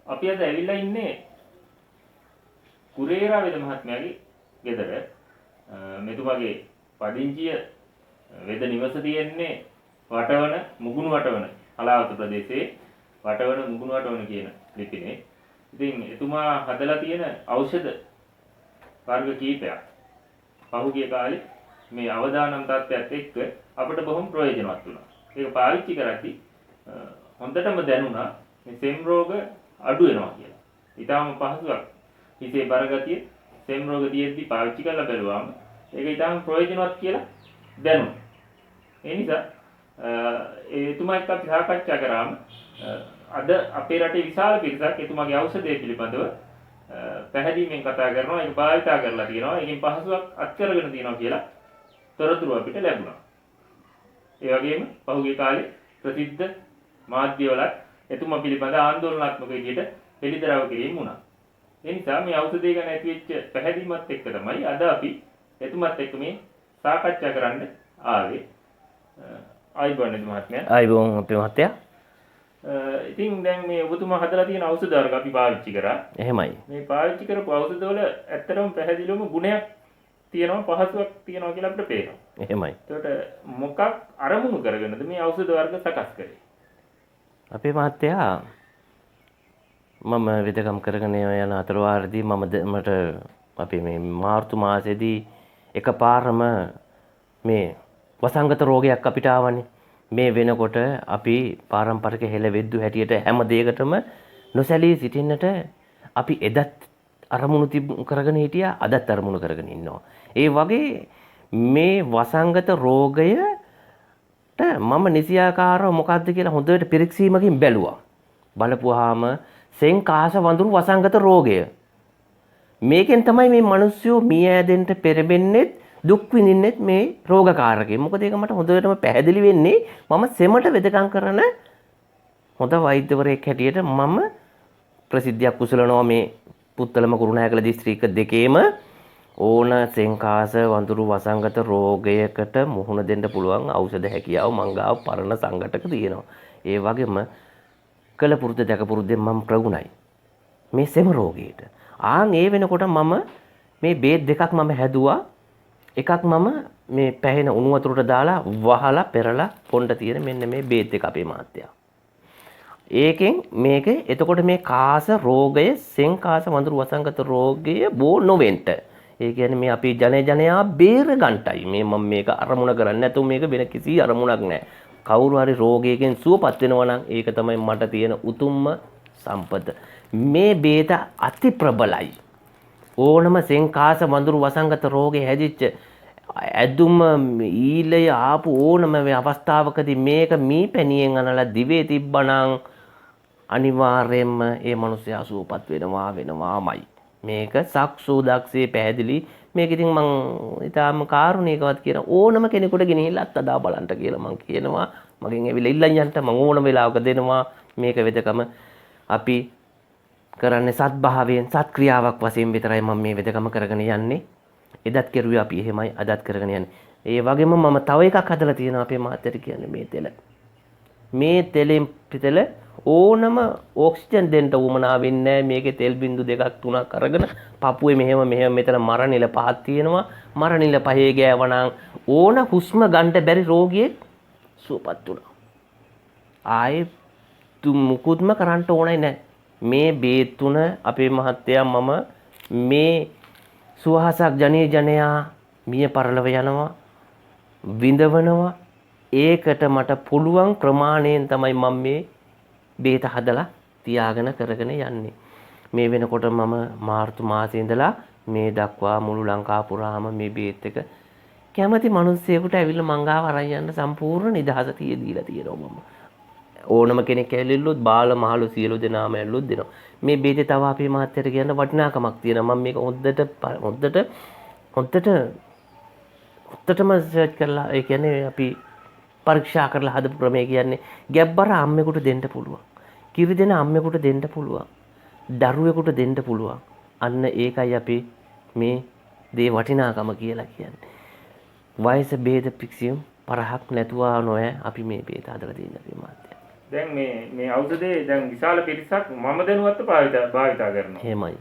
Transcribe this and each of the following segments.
අපි අද ඇවිල්ලා ඉන්නේ කුරේරා වෙද මහත්මයාගේ ගෙදර. මෙතුමාගේ පදිංචිය වෙද නිවස තියෙන්නේ වටවන මුගුණු වටවන හලාවත ප්‍රදේශයේ වටවන මුගුණු වටවන කියන ලිපිනේ. ඉතින් එතුමා හදලා තියෙන ඖෂධ වර්ග කීපයක් පහුගිය කාලේ මේ අවදානම් තත්ත්වයක් එක්ක අපිට බොහොම ප්‍රයෝජනවත් වුණා. ඒක පාවිච්චි කරද්දී හොඳටම දැනුණා මේ සෙම් රෝග අඩු වෙනවා කියලා. ඊටාම පහසුවක්. හිතේ බරගතිය සෙම් රෝග තියෙද්දි පාවිච්චි කරලා බැලුවාම ඒක ඊටාම ප්‍රයෝජනවත් කියලා දැනුණා. ඒ නිසා එතුමා එක්ක අපි සාකච්ඡා කරාම අද අපේ රටේ විශාල පිරිසක් එතුමාගේ ඖෂධය පිළිබඳව පැහැදිලිමෙන් කතා කරනවා, ඒක භාවිතා කරලා තියෙනවා, ඒකෙන් පහසුවක් අත්කරගෙන තියෙනවා කියලා තොරතුරු අපිට ලැබුණා. ඒ වගේම පහුගිය කාලේ ප්‍රසිද්ධ මාධ්‍යවලත් එතුමා පිළිබඳ ආందోලනාත්මක විදිහට හෙළිදරව් කිරීම වුණා. ඒ නිසා මේ ඖෂධය ගැන ඇතිවෙච්ච පැහැදීමත් එක්ක තමයි අද අපි එතුමත් එක්ක මේ සාකච්ඡා කරන්න ආවේ. ආයිබෝන් මහත්මයා. ආයිබෝන් අපේ මහත්තයා. ඉතින් දැන් මේ ඔබතුමා හදලා තියෙන ඖෂධ වර්ග අපි පාවිච්චි කරා. එහෙමයි. මේ පාවිච්චි කරපු ඖෂධ වල ඇත්තටම පැහැදිලිවම ගුණයක් තියෙනවා, පහසුවක් තියෙනවා කියලා අපිට පේනවා. එහෙමයි. ඒකට මොකක් අරමුණු කරගෙනද මේ ඖෂධ වර්ග සකස් කරේ? අපේ මහත්තයා මම වෙදකම් කරගෙන යන අතරවාරදී මට අපි මේ මාර්තු මාසෙදී එකපාරම මේ වසංගත රෝගයක් අපිට ආවනේ. මේ වෙනකොට අපි පාරම්පරික හෙළවෙද්දු හැටියට හැම දෙයකටම නොසැලී සිටින්නට අපි එදත් අරමුණු කරගෙන හිටියා, අදත් අරමුණු කරගෙන ඉන්නවා. ඒ වගේ මේ වසංගත රෝගයට මම නිසියාකාරව මොකක්ද කියලා හොඳට පිරික්සීමකින් බැලුවා. බලපුවාම සෙන්කාස වඳුරු වසංගත රෝගය. මේකෙන් තමයි මේ මිනිස්සු මිය ඇදෙන්න පෙරබෙන්නෙත් දුක් විඳින්නෙත් මේ රෝගකාරකේ. මොකද ඒක මට හොඳටම පැහැදිලි වෙන්නේ මම සෙමට වෙදකම් කරන හොඳ වෛද්‍යවරයෙක් හැටියට මම ප්‍රසිද්ධියක් කුසලනවා මේ පුත්තලම කුරුණෑගල දිස්ත්‍රික්ක දෙකේම ඕන සෙන්කාස වඳුරු වසංගත රෝගයකට මුහුණ දෙන්න පුළුවන් ඖෂධ හැකියාව මංගාව පරණ සංගතක තියෙනවා. ඒ වගේම කළ පුරුද්ද දැක පුරුද්දෙන් මම ප්‍රගුණයි මේ සෙම රෝගයට. ඒ වෙනකොට මම මේ බේත් දෙකක් මම හැදුවා. එකක් මම මේ පැහෙන උණු වතුරට දාලා වහලා පෙරලා පොණ්ඩ තියෙන මෙන්න මේ බේත් එක අපේ මහත්තයා. ඒකෙන් මේකේ එතකොට මේ කාස රෝගය සෙන්කාස වඳුරු වසංගත රෝගය බෝ නොවෙන්න. ඒ කියන්නේ මේ අපි ජනයා බේර ගන්නටයි මේ මම මේක අරමුණ කරන්නේ. නැතු මේක වෙන කිසි අරමුණක් නැහැ. කවුරු හරි රෝගයකින් සුවපත් වෙනවා නම් ඒක තමයි මට තියෙන උතුම්ම සම්පත. මේ බේත අති ප්‍රබලයි. ඕනම සෙන්කාස වඳුරු වසංගත රෝගේ හැදිච්ච ඇදුම ඊලය ආපු ඕනම අවස්ථාවකදී මේක මීපැණියෙන් අනලා දිවේ තිබ්බනම් අනිවාර්යයෙන්ම ඒ මිනිස්සයා සුවපත් වෙනවාමයි. මේක සක්සෝදක්සේ පැහැදිලි. මේක ඉතින් මං ඊටාම කාරුණිකවත් කියන ඕනම කෙනෙකුට ගෙනහිල්ලා අත්දා බලන්න කියලා මං කියනවා. මගෙන් ඇවිල්ලා ඉල්ලන් යන්න මං ඕනම වෙලාවක දෙනවා. මේක වෙදකම අපි කරන්නේ සත්භාවයෙන් සත්ක්‍රියාවක් වශයෙන් විතරයි මම මේ වෙදකම කරගෙන යන්නේ. එදත් කෙරුවේ අපි එහෙමයි අදත් කරගෙන යන්නේ. ඒ වගේම මම තව එකක් හදලා තියෙනවා අපේ මාත්‍යට කියන්නේ මේ තෙල. මේ තෙලෙන් පිටල ඕනම ඔක්සිජන් දෙන්න උවමනා වෙන්නේ මේකේ තෙල් බින්දු දෙකක් තුනක් අරගෙන පපුවේ මෙහෙම මෙතන මරණිල පහක් තියෙනවා. මරණිල පහේ ගෑවනම් ඕන හුස්ම ගන්න බැරි රෝගියෙක් සුවපත් වුණා. ආයේ මුකුත්ම කරන්න ඕනේ නැහැ. මේ බේත් තුන අපේ මහත්තයා මම මේ සුවහසක් ජනයා මිය පරලව යනවා විඳවනවා. ඒකට මට පුළුවන් ප්‍රමාණයෙන් තමයි මම මේ බේත හදලා තියාගෙන කරගෙන යන්නේ. මේ වෙනකොට මම මාර්තු මාසයේ ඉඳලා මේ දක්වා මුළු ලංකාව පුරාම මේ බේත් එක කැමති මිනිස්සෙකුට ඇවිල්ලා මංගාව අරන් යන්න සම්පූර්ණ නිදහස දීලා තියෙනවා මම. ඕනම කෙනෙක් ඇවිල්ලොත් බාල මහලු සියලු දෙනාම ඇවිල්ලොත් දෙනවා. මේ බේතේ තව අපේ මහත්තයට කියන්න වටිනාකමක් තියෙනවා. මම මේක හොද්දටම සර්ච් කරලා ඒ කියන්නේ අපි පරීක්ෂා කරලා හදපු ක්‍රමය කියන්නේ ගැබ්බර අම්මෙකුට දෙන්න පුළුවන්. කිරි දෙන අම්මෙකුට දෙන්න පුළුවන්. දරුවෙකුට දෙන්න පුළුවන්. අන්න ඒකයි අපි මේ දේ වටිනාකම කියලා කියන්නේ. වයස ભેද පික්සියම් පරහක් නැතුව නොය අපි මේ බේත හදලා තියෙන අපේ මහත්තයා. දැන් මේ ඖෂධයේ දැන් විශාල පිරිසක් මම දැනුවත්ව භාවිතා කරනවා. එහෙමයි.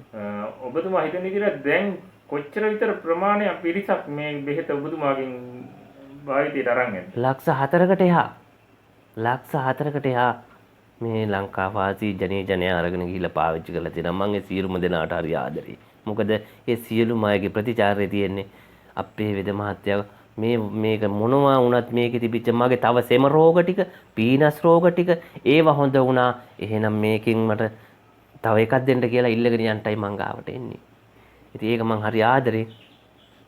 ඔබතුමා හිතන විදිහට දැන් කොච්චර විතර ප්‍රමාණයක් පිරිසක් මේ බෙහෙත ඔබතුමාගෙන් භාවිතයට අරන් යන්නේ? ලක්ෂ 4කට එහා. ලක්ෂ 4කට එහා මේ ලංකාවාසී ජනයා අරගෙන ගිහිල්ලා පාවිච්චි කරලා තියෙනවා. මම ඒ සියලුම දෙනාට හරි ආදරෙයි. මොකද ඒ සියලුම අයගේ ප්‍රතිචාරය තියෙන්නේ අපේ වෙද මහත්තයා මේක මොනවා වුණත් මේකේ තිබිච්ච මගේ තව සෙම රෝග ටික, පීනස් රෝග ටික ඒව හොඳ වුණා. එහෙනම් මේකෙන් මට තව එකක් දෙන්න කියලා ඉල්ලගෙන යන්ටයි මං ගාවට එන්නේ. ඉතින් ඒක මං හරි ආදරේ.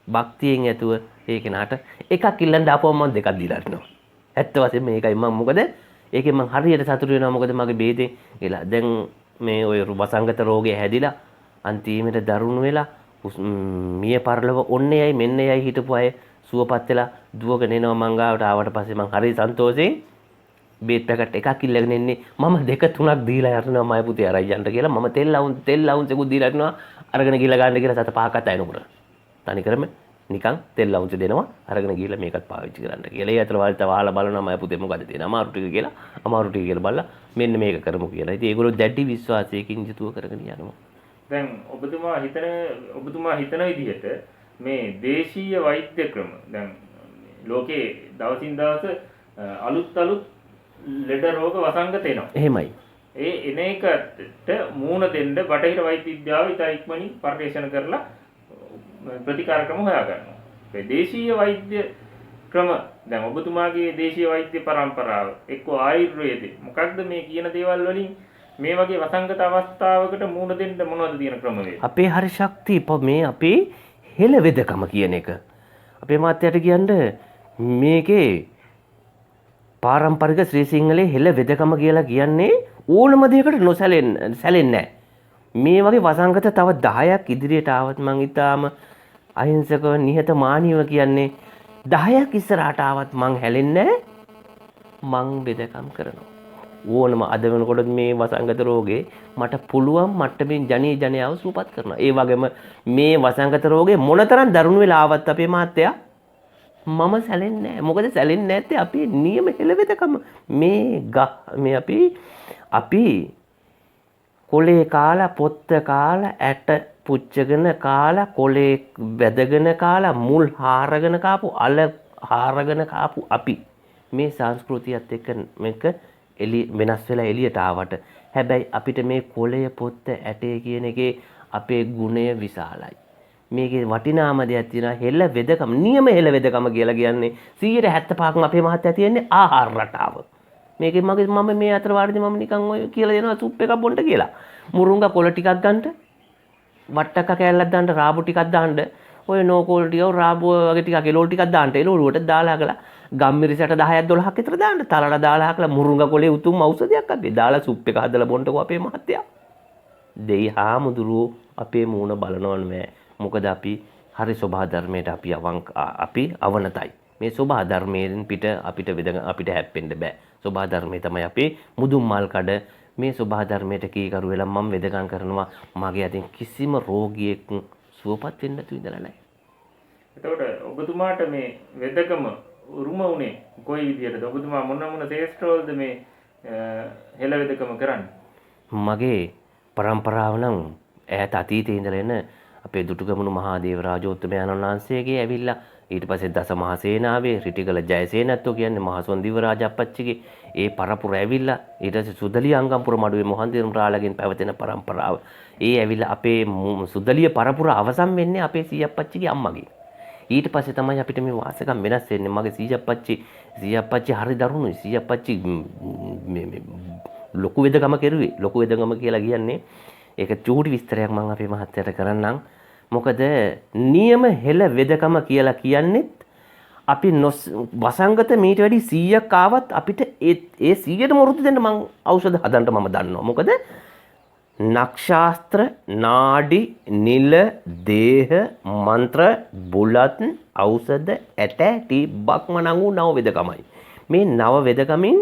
භක්තියෙන් ඇතුව ඒ කෙනාට එකක් ඉල්ලන්න ආපුවම මං දෙකක් දීලා අරිනවා. ඇත්ත වශයෙන්ම මේකයි මං මොකද ඒකෙන් මං හරියට සතුටු වෙනවා. මොකද මගේ බේතෙන් එලා දැන් මේ ඔය වසංගත රෝගය හැදිලා අන්තිමට දරුණු වෙලා මිය පරලව ඔන්නේයි මෙන්නේයි හිටපු අය සුවපත් වෙලා දුවගෙන එනවා මං ගාවට. ආවට පස්සේ මං හරි සන්තෝෂෙන් බේත් පැකට් එකක් ඉල්ලගෙන එන්නේ. මම දෙක තුනක් දීලා යනවා මයි පුතේ අරයි යන්න කියලා. මම තෙල් ලවුන්සෙකුත් දීලා යනවා අරගෙන ගිහලා ගන්න කියලා සත පහක් අතයිනකොට. තනිකරම නිකන් තෙල් ලවුන්ස දෙනවා අරගෙන ගිහලා මේකත් පාවිච්චි කරන්න කියලා. ඒ අතර වලට වහලා බලනවා මයි පුතේ මොකද තියෙන අමාරු ටික කියලා. අමාරු ටික කියලා බලලා මෙන්න මේක කරමු කියලා. ඉතින් ඒගොල්ලෝ දැඩි විශ්වාසයකින් යුතුව කරගෙන යනවා. දැන් ඔබතුමා හිතන විදිහට මේ දේශීය වෛද්‍ය ක්‍රම දැන් ලෝකේ දවසින් දවස අලුත් ලෙඩ රෝග වසංගත එනවා. එහෙමයි. ඒ එන එකට මූණ දෙන්න බටහිර වෛද්‍ය විද්‍යාව ඉතා ඉක්මනින් පරිශන කරලා ප්‍රතිකාර ක්‍රම හොයා ගන්නවා. ඒ දේශීය වෛද්‍ය ක්‍රම දැන් ඔබතුමාගේ දේශීය වෛද්‍ය පරම්පරාව එක්ක ආයුර්වේදේ මොකක්ද මේ කියන දේවල් වලින් මේ වගේ වසංගත අවස්ථාවකට මූණ දෙන්න මොනවද තියෙන ක්‍රමවේද? අපේ හරි ශක්තිය මේ අපේ හෙළවෙදකම කියන එක. අපේ මාත්‍යට කියන්නේ මේකේ පාරම්පරික ශ්‍රී සිංහලේ හෙළවෙදකම කියලා කියන්නේ ඕනම දෙයකට සැලෙන්නේ නැහැ. මේ වගේ වසංගත තව 10ක් ඉදිරියට ආවත් මං ඊටාම අහිංසකව නිහතමානීව කියන්නේ 10ක් ඉස්සරහට ආවත් මං හැලෙන්නේ නැහැ. මං වෙදකම් කරනවා. ඕනම අද වෙනකොට මේ වසංගත රෝගේ මට පුළුවන් මට්ටමින් ජනයාව සුවපත් කරනවා. ඒ වගේම මේ වසංගත රෝගේ මොනතරම් දරුණු වෙලා ආවත් අපේ මාත්‍යා මම සැලෙන්නේ නැහැ. මොකද සැලෙන්නේ නැත්තේ අපේ නියම හෙළවෙදකම. මේ අපි කොලේ කාලා පොත්ත කාලා ඇට පුච්චගෙන කාලා කොලේ වැදගෙන කාලා මුල් හාරගෙන කාපු අල හාරගෙන කාපු අපි මේ සංස්කෘතියත් එක්ක මේක වෙනස් වෙලා එළියට ආවට හැබැයි අපිට මේ කොලය පොත්ත ඇටේ කියන එකේ අපේ ගුණය විශාලයි. මේකේ වටිනාම දෙයක් තියෙනවා හෙළවෙදකම. නියම හෙළවෙදකම කියලා කියන්නේ 175ක් අපේ මහත්තයා තියෙන්නේ ආහාර රටාව. මේකේ මම මේ අතර වාරදී මම නිකන් ඔය කියලා දෙනවා සුප් එකක් බොන්න කියලා. මුරුංගා කොළ ටිකක් ගන්න, වට්ටක්ක කෑල්ලක් දාන්න, රාබු ටිකක් දාන්න, ඔය නෝකෝල් ටික, රාබු වගේ ටිකක් එළවලු ටිකක් දාන්න. එළවලුවට දාලා හකලා ගම්මිරිසට 10ක් 12ක් විතර දාන්න. තලට දාලා හකලා මුරුංගා කොළේ උතුම් ඖෂධයක් අද්දේ. දාලා සුප් එක හදලා බොන්නකෝ අපේ මහත්තයා. දෙයි හාමුදුරුවෝ අපේ මූණ බලනව නෙවෙයි. මොකද අපි හරි සබහා ධර්මයට අපි අවනතයි. මේ සබහා ධර්මයෙන් පිට අපිට හැප්පෙන්න බෑ. සබහා ධර්මයේ තමයි අපේ මුදුන් මල් කඩ. මේ සබහා ධර්මයට කීකරු වෙලා මම වෙදකම් කරනවා. මගේ අතින් කිසිම රෝගියෙක් සුවපත් වෙන්න තු ඉඳලා නැහැ. එතකොට ඔබතුමාට මේ වෙදකම උරුම උනේ කොයි විදියටද? ඔබතුමා මොන ශේෂ්ත්‍රවලද මේ හෙළවෙදකම කරන්නේ? මගේ પરම්පරාව නම් ඈත අතීතයේ ඉඳලා එන අපේ දුටුගැමුණු මහාදේව රාජෝත්තමයන් වහන්සේගේ ඇවිල්ලා ඊට පස්සේ දස මහා සේනාවේ රිටිගල ජයසේනත්ෝ කියන්නේ මහසොන් දිව රාජප්පච්චිගේ ඒ පරපුර ඇවිල්ලා ඊට පස්සේ සුදලිය අංගම්පුර මඩුවේ මොහන්දිරම් රාළගෙන් පැවතෙන પરම්පරාව. ඒ ඇවිල්ලා අපේ සුදලිය පරපුර අවසන් වෙන්නේ අපේ සීයප්පච්චිගේ අම්මගේ. ඊට පස්සේ තමයි අපිට මේ වාසකම් වෙනස් වෙන්නේ. මගේ සීයප්පච්චි හරි දරුණුයි. සීයප්පච්චි මේ ලොකු වෙදකම කෙරුවේ. ලොකු වෙදකම කියලා කියන්නේ ඒක චූටි විස්තරයක් මම අපේ මහත්තයාට කරන්නම්. මොකද නියම හෙළවෙදකම කියලා කියන්නේත් අපි වසංගත මීට වැඩි 100ක් ආවත් අපිට ඒ 100ටම වරුදු දෙන්න මං ඖෂධ හදන්න මම දන්නවා. මොකද නක්ෂාස්ත්‍ර, නාඩි, නිල, දේහ, මන්ත්‍ර, බුලත්, ඖෂධ, ඇට, ටිබ්බක්ම නඟු නව වෙදකමයි. මේ නව වෙදකමින්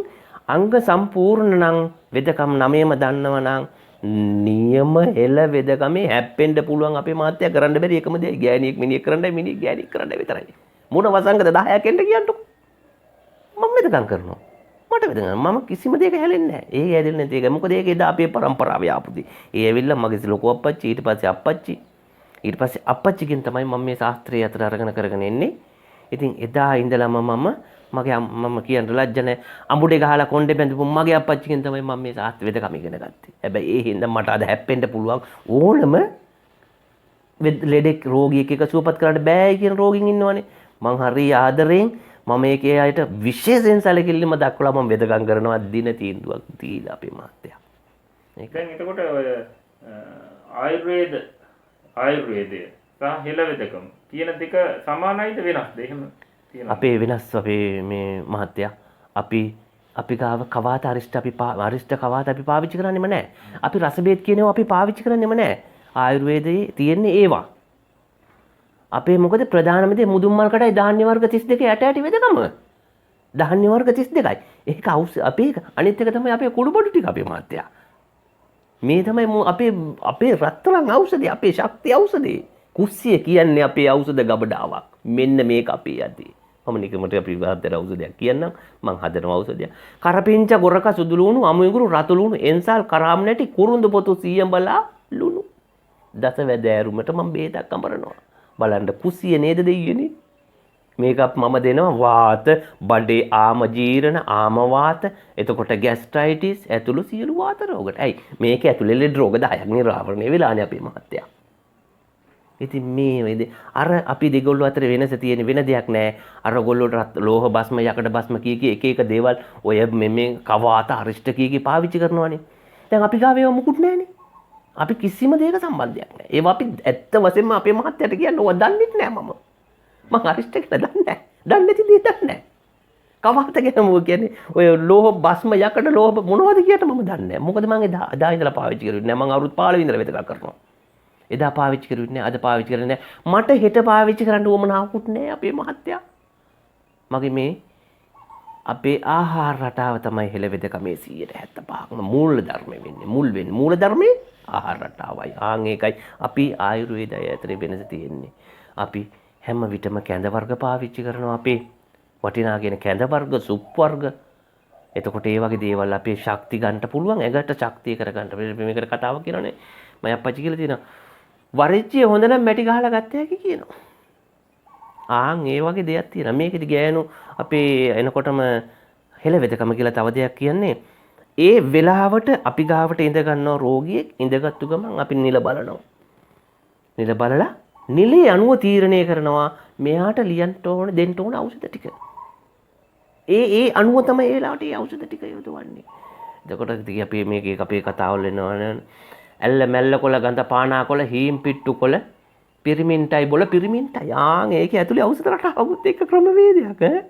අංග සම්පූර්ණ නම් වෙදකම් 9ම දන්නව නම් නියම හෙළවෙදකමේ හැප්පෙන්න පුළුවන් අපේ මාත්‍යා කරන්න බැරි එකම දේ ගෑණියෙක් මිනිහෙක් කරන්නයි මිනිහෙක් ගෑණියෙක් කරන්නයි විතරයි. මොන වසංගත 10ක් එන්න කියන්නකො. මම වෙදකම් කරනවා. මට වැදගත් මම කිසිම දෙයක හැලෙන්නේ නැහැ. ඒ හැදෙන්නේ නැති එක. මොකද ඒක එදා අපේ පරම්පරාවේ ආපු දේ. ඒ ඇවිල්ලා මගේ ලොකු අප්පච්චි ඊට පස්සේ අප්පච්චි ඊට පස්සේ අප්පච්චිගෙන් තමයි මම මේ ශාස්ත්‍රය අතර අරගෙන කරගෙන එන්නේ. ඉතින් එදා ඉඳලම මම මගේ මම කියන්න ලැජ්ජ නැහැ. අඹුඩේ ගහලා කොණ්ඩේ බැඳපු මගේ අප්පච්චිගෙන් තමයි මම මේ ශාස්ත්‍ර වෙදකම ඉගෙන ගත්තේ. හැබැයි ඒ හින්දා මට අද හැප්පෙන්න පුළුවන් ඕනම ලෙඩෙක් රෝගියෙක් එක සුවපත් කරන්න බෑ කියන රෝගීන් ඉන්නවනේ. මං හරි ආදරෙන් මම ඒකේ අයට විශේෂයෙන් සැලකිලිම දක්වලා මම වෙදකම් කරනවා දින තීන්දුවක් දීලා අපේ මහත්තයා. දැන් එතකොට ඔය ආයුර්වේදය සහ හෙළ වෙදකම කියන දෙක සමානයිද වෙනස්ද? එහෙම තියෙනවා. අපේ වෙනස් අපේ මේ මහත්තයා අපි ගාව කවාත අරිෂ්ඨ කවාත අපි පාවිච්චි කරන්නේම නැහැ. අපි රස බේත් කියනවා අපි පාවිච්චි කරන්නේම නැහැ. ආයුර්වේදයේ තියෙන්නේ ඒවා. අපේ මොකද ප්‍රධානම දේ මුදුන් මල් කටයි ධාන්‍ය වර්ග 32 යට ඇටි වෙදකම. ධාන්‍ය වර්ග 32යි. ඒක අපේ අනිත් එක තමයි අපේ කුඩු බඩු ටික අපේ මහත්තයා. මේ තමයි අපේ රත්තරන් ඖෂධය අපේ ශක්තිය ඖෂධය. කුස්සිය කියන්නේ අපේ ඖෂධ ගබඩාවක්. මෙන්න මේක අපේ යදී. මම නිකමට අපි හදන ඖෂධයක් කියන්නම්. මං හදන ඖෂධයක්. කරපිංච ගොරක සුදු ලුණු අමු ඉඟුරු රතු ලුණු එන්සල් කරාම් නැටි කුරුඳු පොතු සීයඹලා ලුණු. දස වැදෑරුමට මම බේතක් අඹරනවා. බලන්න කුස්සිය නේද දෙයියනේ. මේක මම දෙනවා වාත බඩේ ආම ජීරණ ආම වාත එතකොට ગેස්ට්‍රයිටිස් ඇතුළු සියලු වාත රෝගට. ඇයි මේක ඇතුළේ ලෙඩ රෝග 10ක් නිරාවරණය වෙලානේ අපේ මහත්තයා. ඉතින් මේ වේද අර අපි දෙගොල්ලෝ අතර වෙනස තියෙන වෙන දෙයක් නෑ. අර ගොල්ලෝ ලෝහ භස්ම යකඩ භස්ම කී එක එක දේවල් ඔය මේ කවාත අරිෂ්ඨ කී පාවිච්චි කරනවානේ. දැන් අපි ගාව ඒවා මුකුත් නෑනේ. අපි කිසිම දෙයක සම්බන්ධයක් නෑ. ඒවා අපි ඇත්ත වශයෙන්ම අපේ මහත්තයාට කියන්නේ ඔය දන්නේ නැහැ මම. මං අරිෂ්ඨ කියලා දන්නේ නැහැ. දන්නේ නැති දේ දන්නේ නැහැ. කවාත ගැන මොකද කියන්නේ? ඔය ලෝහ භස්ම යකඩ ලෝහ මොනවද කියන්න මම දන්නේ නැහැ. මොකද මං එදා ඉඳලා පාවිච්චි කරුවේ නැහැ. මං අවුරුදු 15 ඉඳලා වෙදකම් කරනවා. එදා පාවිච්චි කරුවේ නැහැ. අද පාවිච්චි කරන්නේ නැහැ. මට හෙට පාවිච්චි කරන්න උවමනාවකුත් නැහැ අපේ මහත්තයා. මගේ මේ අපේ ආහාර රටාව තමයි හෙළ වෙදකමේ 75%ක්ම මූල ධර්මෙ වෙන්නේ. මූල ධර්මේ ආහාර රටාවයි. ආන් ඒකයි අපි ආයුර්වේදය අතරේ වෙනස තියෙන්නේ. අපි හැම විටම කැඳ වර්ග පාවිච්චි කරනවා අපේ වටිනා කියන කැඳ වර්ග සුප් වර්ග. එතකොට ඒ වගේ දේවල් අපේ ශක්ති ගන්න පුළුවන් ඇඟට ශක්තිය කරගන්න. මේකට කතාවක් කියනනේ මම අප්පච්චි කියලා තියෙනවා. වරිච්චිය හොඳ නම් මැටි ගහලා ගත්ත හැකි කියනවා. ආන් ඒ වගේ දෙයක් තියෙනවා. මේකෙදි ගෑනු අපේ එනකොටම හෙළ වෙදකම කියලා තව දෙයක් කියන්නේ ඒ වෙලාවට අපි ගාවට ඉඳ ගන්නවා රෝගියෙක් ඉඳගත්තු ගමන් අපි නිල බලනවා. නිල බලලා නිලේ අණුව තීරණය කරනවා මෙයාට ලියන්න ඕන දෙන්න ඕන ඖෂධ ටික. ඒ අණුව තමයි ඒ වෙලාවට ඒ ඖෂධ ටික යොදවන්නේ. එතකොට ඉතින් අපි මේකේ අපේ කතාවල් එනවනේ ඇල්ල මැල්ල කොළ ගඳ පානා කොළ හීම් පිට්ටු කොළ පිරිමින්ටයි බොල පිරිමින්ටයි. ආන් ඒකේ ඇතුලේ ඖෂධ රටාවකුත් එක්ක ක්‍රමවේදයක් ඈ.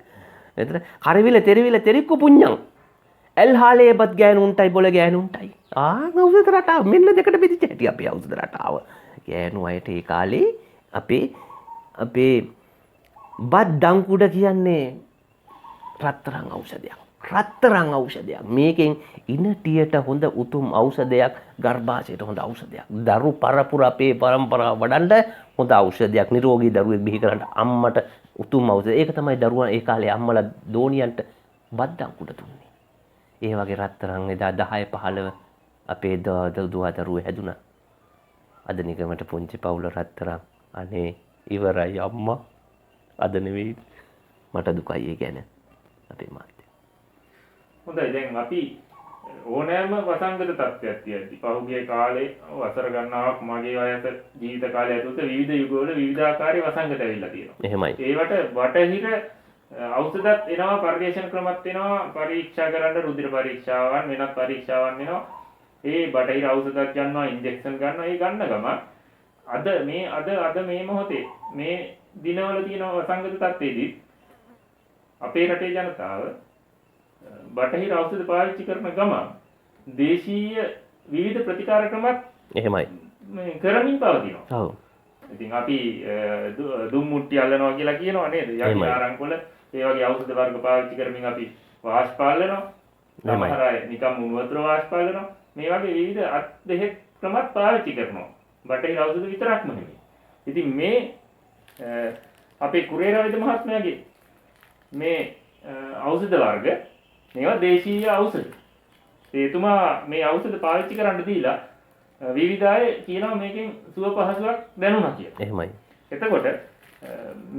එතන කරවිල තෙරවිල තෙරික්කු පුඤ්ඤං එල්හාලේපත් ගෑනුන්ටයි බොල ගෑනුන්ටයි. ආන් ඖෂධ රටාව මෙන්න දෙකට බෙදිච්ච හැටි අපේ ඖෂධ රටාව. ගෑනු අයට ඒ කාලේ අපේ බත් දංකුඩ කියන්නේ රත්තරන් ඖෂධයක්. රත්තරන් ඖෂධයක්. මේකෙන් ඉනටියට හොඳ උතුම් ඖෂධයක් ගර්භාෂයට හොඳ ಔಷಧයක්. දරු පරපුර අපේ પરම්පරාව වඩන්න හොඳ ඖෂධයක්. නිරෝගී දරුවෙක් බිහි කරන්න අම්මට උතුම් ඖෂධය. ඒක තමයි දරුවා ඒ කාලේ අම්මලා දෝනියන්ට බත් දංකුඩ දුන්නේ. ඒ වගේ රත්තරන් එදා 10 15 අපේ දුවා දරුවෝ හැදුනා. අද නිකමට පුංචි පවුල රත්තරන් අනේ ඉවරයි අම්මා. අද නෙවෙයි මට දුකයි ඒ ගැන අපේ මාත්‍යා. හොඳයි දැන් අපි ඕනෑම වසංගත තත්ත්වයක් තියෙද්දි පහුගිය කාලේ වසර ගණනාවක් මගේ වයස ජීවිත කාලය ඇතුළත විවිධ යුගවල විවිධාකාරී වසංගත ඇවිල්ලා තියෙනවා. එහෙමයි. ඒවට බටහිර ඖෂධත් එනවා පරිශන ක්‍රමත් එනවා පරීක්ෂා කරන්න රුධිර පරීක්ෂාවන් වෙනත් පරීක්ෂාවන් එනවා. ඒ බටහිර ඖෂධත් ගන්නවා ඉන්ජෙක්ෂන් ගන්නවා. ඒ ගන්න ගම අද මේ මොහොතේ මේ දිනවල තියෙන වසංගත තත්ත්වෙදී අපේ රටේ ජනතාව බටහිර ඖෂධ පාවිච්චි කරන ගම දේශීය විවිධ ප්‍රතිකාර ක්‍රමත් එහෙමයි මේ කරමින් පවතිනවා. ඔව්. ඉතින් අපි දුම් මුට්ටි අල්ලනවා කියලා කියනවා නේද? යකි ආරංකොල ඒ වගේ ඖෂධ වර්ග පාවිච්චි කරමින් අපි වාෂ් පාලනවා. සමහර අය නිකම් මුණු වතුර වාෂ් පාලනවා. මේ වගේ විවිධ අත් දෙහෙත් ක්‍රමත් පාවිච්චි කරනවා. බටහිර ඖෂධ විතරක්ම නෙමෙයි. ඉතින් මේ අපේ කුරේරා වෛද්‍ය මහත්මයාගේ මේ ඖෂධ වර්ග මේවා දේශීය ඖෂධ. එතුමා මේ ඖෂධ පාවිච්චි කරන්න දීලා විවිධ අය කියනවා මේකෙන් සුව පහසුවක් දැනුණා කියලා. එහෙමයි. එතකොට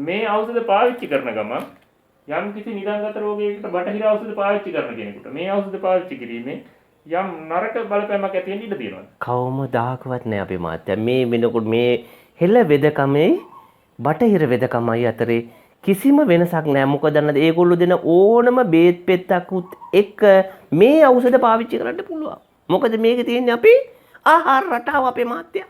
මේ ඖෂධ පාවිච්චි කරන ගමන් යම් කිසි නිදාගත රෝගයකට බටහිර ඖෂධ පාවිච්චි කරන කෙනෙකුට මේ ඖෂධ පාවිච්චි කිරීමෙන් යම් නරක බලපෑමක් ඇති වෙන්න ඉඩ තියෙනවා. කවමදාකවත් නෑ අපේ මාත්‍යා. මේ වෙනකොට මේ හෙළ වෙදකමේ බටහිර වෙදකමයි අතරේ කිසිම වෙනසක් නෑ. මොකද ඒගොල්ලෝ දෙන ඕනම බේත් පෙත්තකුත් එක්ක මේ ඖෂධ පාවිච්චි කරන්න පුළුවන්. මොකද මේකේ තියෙන්නේ අපේ ආහාර රටාව අපේ මාත්‍යා.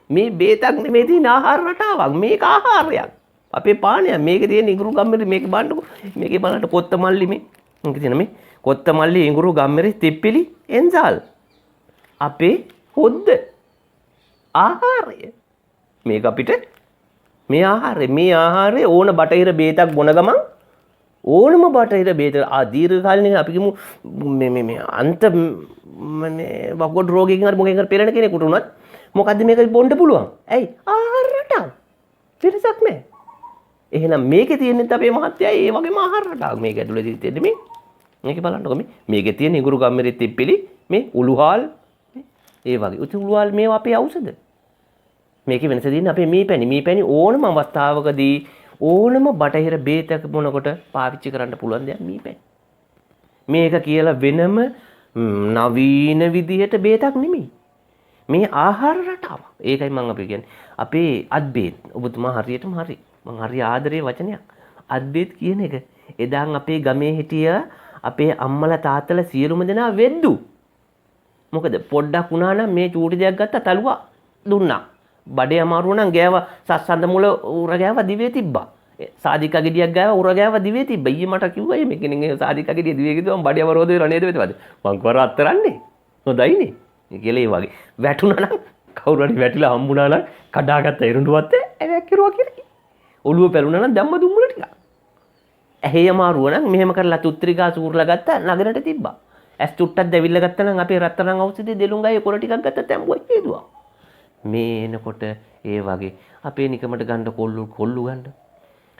මේ බේතක් නෙමෙයි තියෙන ආහාර රටාවක්. මේක ආහාරයක්. අපේ පානයක්. මේකේ තියෙන ඉඟුරු ගම්මිරි මේක බලන්නකො. මේකේ බලන්න කොත්තමල්ලි මේකේ තියෙන මේ කොත්තමල්ලි ඉඟුරු ගම්මිරි තිප්පිලි එන්සාල්. අපේ හොද්ද ආහාරය. මේක අපිට මේ ආහාරය ඕන බටහිර බේතක් බොන ගමන් ඕනම බටහිර බේත දීර්ඝකාලීන අපි කිමු මේ අන්ත මේ වකුගඩු රෝගයකින් හරි මොකකින් හරි පෙළෙන කෙනෙකුට උනත් මොකද්ද මේක බොන්න පුළුවන්. ඇයි? ආහාර රටාව. වෙනසක් නැහැ. එහෙනම් මේකේ තියෙන්නේ අපේ මහත්තයා ඒ වගේම ආහාර රටාවක්. මේක ඇතුලේ තියෙන්නේ මේ මේක බලන්නකො මේකේ තියෙන ඉඟුරු ගම්මිරි තිප්පිලි මේ උළුහාල් ඒ වගේ. උළුහාල් මේවා අපේ ඖෂධ. මේකේ වෙනස තියෙන්නේ අපේ මීපැණි ඕනම අවස්ථාවකදී ඕනම බටහිර බේතක බොනකොට පාවිච්චි කරන්න පුළුවන් දෙයක් මීපැණි. මේක කියලා වෙනම නවීන විදිහට බේතක් නෙමෙයි. මේ ආහාර රටාව. ඒකයි මම අපි කියන්නේ. අපේ අද්බේත් ඔබතුමා හරියටම හරි. මම හරි ආදරේ වචනයක්. අද්බේත් කියන එක එදාන් අපේ ගමේ හිටිය අපේ අම්මලා තාත්තලා සියලුම දෙනා වෙද්දු. මොකද පොඩ්ඩක් වුණා නම් මේ චූටි දෙයක් ගත්තා තලුවා දුන්නා. බඩේ අමාරුව නම් ගෑව සස්සඳ මුල උර ගෑව දිවේ තිබ්බා. සාදිකා ගෙඩියක් ගෑව උර ගෑව දිවේ තිබ්බා. ඊයේ මට කිව්වා මේ කෙනෙක් සාදිකා ගෙඩිය දිවේ කිව්වම බඩේ අමාරුව වෙලා නේද වෙතවද? මං කවර අත්තරන්නේ. හොඳයිනේ. කියලා ඒ වගේ. වැටුණා නම් කවුරු හරි වැටිලා හම්බුණා නම් කඩාගත්ත එරුඬුවත් ඇවැක් කිරුවා කියලා. ඔළුව පැලුණා නම් දැම්ම දුම්මුල ටික. ඇහි අමාරුව නම් මෙහෙම කරලා තුත්‍රිකා සූර්ලා ගත්තා නගරට තිබ්බා. ඇස් චුට්ටක් දැවිල්ල ගත්තා නම් අපේ රත්තරන් ඖෂධයේ දෙලුංගායේ කොළ ටිකක් ගත්තා තැම්බුවා හේදුවා. මේ එනකොට ඒ වගේ අපේ නිකමට ගන්න කොල්ලු ගන්න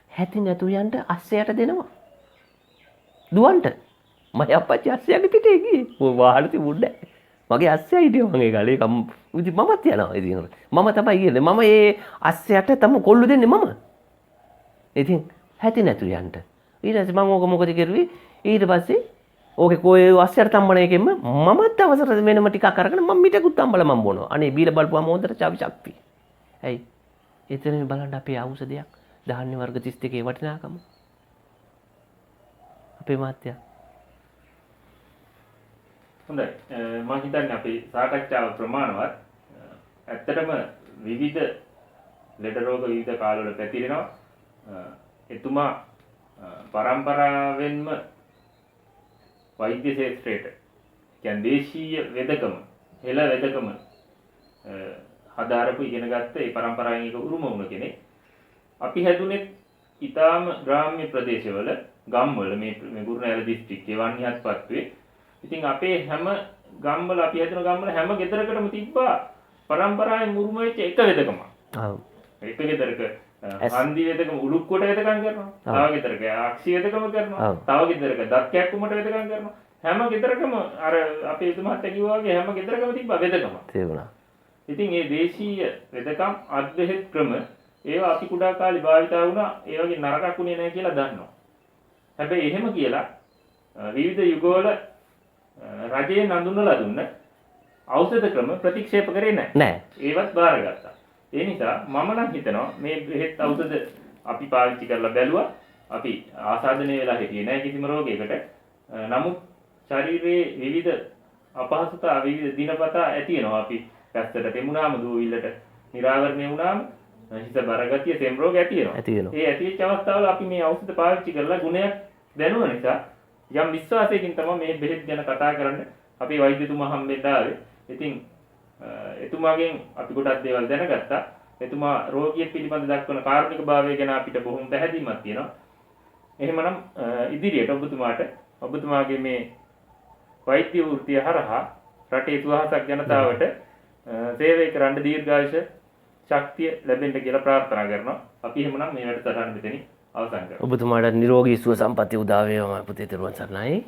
හැටි නැතු යන්න අස්සයට දෙනවා. දුවන්ට මම අපච්චි අස්සයගේ පිටේ ගියේ. වාහනේ තිබුණේ නැහැ. මගේ අස්සයා හිටියා මගේ ගාලේ ඉතින් මමත් යනවා ඉතින් මම තමයි ගියේ. මම ඒ අස්සයට තම කොල්ලු දෙන්නේ මම. ඉතින් හැටි නැතු යන්න. ඊට පස්සේ මම ඕක මොකද කරුවේ? ඊට පස්සේ ඕකේ කොයි අස්සයට තම්බන එකෙන්ම මමත් අවසර වෙනම ටිකක් අරගෙන මම මිටකුත් තම්බලා මම බොනවා. අනේ බීලා බලපුවාම හොඳට චවි ශක්තිය. ඇයි? එතන බලන්න අපේ ඖෂධයක් ධාන්‍ය වර්ග 32 වටිනාකම. අපේ මාත්‍යා. හොඳයි. මම හිතන්නේ අපේ සාකච්ඡාව ප්‍රමාණවත්. ඇත්තටම විවිධ ලෙඩ රෝග විවිධ කාලවල පැතිරෙනවා. එතුමා පරම්පරාවෙන්ම වෛද්‍ය ශාස්ත්‍රයට කියන්නේ දේශීය වෙදකම හෙළ වෙදකම හදාරපු ඉගෙන ගත්ත ඒ පරම්පරාවෙන් එක උරුම වුණ කෙනෙක්. අපි හැදුනේ ඊටාම ග්‍රාම්‍ය ප්‍රදේශවල ගම්වල මේ ගුරුනෑල දිස්ත්‍රික්කයේ වන්නිහත්පත්වේ. ඉතින් අපේ හැම ගම්වල අපි හැදුන ගම්වල හැම ගෙදරකටම තිබ්බා පරම්පරාවෙන් උරුම වෙච්ච එක වෙදකමක්. ඔව්. එක ගෙදරක හන්දි වෙදකම උඩුක්කොට වෙදකම් කරනවා. තව ගෙදරක අක්ෂි වෙදකම කරනවා. තව ගෙදරක දත් කැක්කුමට වෙදකම් කරනවා. හැම ගෙදරකම අර අපේ එතුමාත් කිව්වා වගේ හැම ගෙදරකම තිබ්බා වෙදකම. තිබුණා. ඉතින් මේ දේශීය වෙදකම් අද්භේද ක්‍රම ඒවා අපි කුඩා කාලේ භාවිතා වුණා. ඒ වගේ නරකක් උනේ නැහැ කියලා දන්නවා. හැබැයි එහෙම කියලා විවිධ යුගවල රජයේ නඳුන්වලා දුන්න ඖෂධ ක්‍රම ප්‍රතික්ෂේප කරේ නැහැ. ඒවත් බාරගත්තා. ඒ නිසා මම නම් හිතනවා මේ බෙහෙත් ඖෂධ අපි පාවිච්චි කරලා බැලුවා. අපි ආසාදනය වෙලා හිටියේ නැහැ කිසිම රෝගයකට. නමුත් ශරීරයේ විවිධ අපහසුතා විවිධ දිනපතා ඇති වෙනවා. අපි පැත්තට තෙමුනාම දූවිල්ලට නිරාවරණය වුණාම හිත බරගතිය සෙම් රෝග ඇති වෙනවා. ඒ ඇතිවෙච්ච අවස්ථාවල අපි මේ ඖෂධ පාවිච්චි කරලා ගුණයක් දැනුව නිසා යම් විශ්වාසයකින් තමයි මේ බෙහෙත් ගැන කතා කරන්න අපේ වෛද්‍යතුමා හම්බෙන්න ආවේ. ඉතින් එතුමාගෙන් අපි ගොඩක් දේවල් දැනගත්තා. එතුමා රෝගියෙක් පිළිබඳ දක්වන කාරුණික භාවය ගැන අපිට බොහොම පැහැදිලිමත් තියෙනවා. එහෙමනම් ඉදිරියට ඔබතුමාගේ මේ වෛද්‍ය වෘත්තිය හරහා රටේ සුවහසක් ජනතාවට සේවය කරන්න දීර්ඝායුෂ ශක්තිය ලැබෙන්න කියලා ප්‍රාර්ථනා කරනවා. අපි එහෙමනම් මේ වැඩසටහන මෙතනින් අවසන් කරමු. ඔබතුමාට නිරෝගී සුව සම්පන්නිය උදා වේවා පුතේ. තෙරුවන් සරණයි.